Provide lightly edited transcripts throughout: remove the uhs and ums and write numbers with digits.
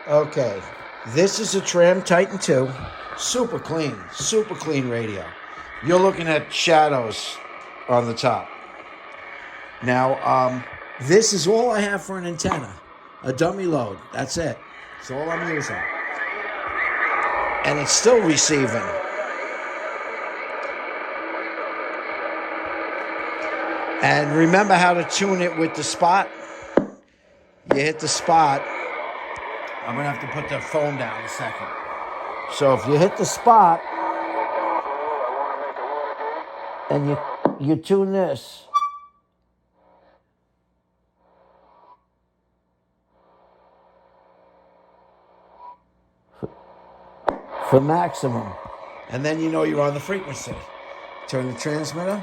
Okay, this is a Tram Titan 2. Super clean radio. You're looking at shadows on the top. Now, this is all I have for an antenna. A dummy load. That's it. That's all I'm using. And it's still receiving. And remember how to tune it with the spot? You hit the spot. I'm going to have to put the phone down a second. So if you hit the spot and you tune this, for maximum, and then you know you're on the frequency. Turn the transmitter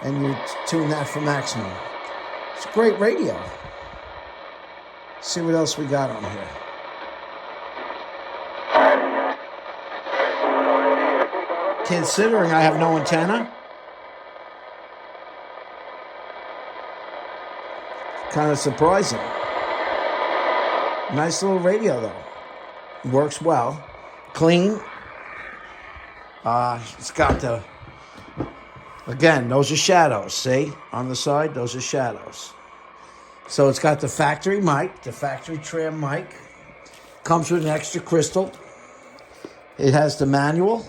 and you tune that for maximum. It's a great radio. Let's see what else we got on here. Considering I have no antenna, kind of surprising. Nice little radio though. Works well. Clean. It's got the, again, those are shadows, see? On the side, those are shadows. So it's got the factory mic, the factory Tram mic. Comes with an extra crystal. It has the manual.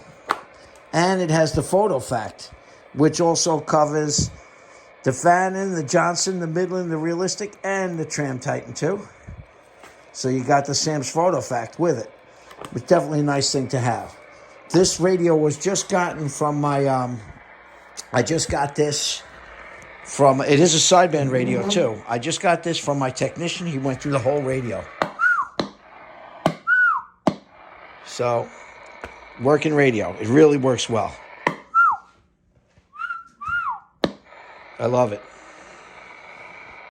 And it has the photo fact, which also covers the Fanon, the Johnson, the Midland, the Realistic, and the Tram Titan 2. So you got the Sam's photo fact with it. It's definitely a nice thing to have. This radio was just gotten from my, I just got this from, it is a sideband radio too. I just got this from my technician. He went through the whole radio. So, working radio. It really works well. I love it.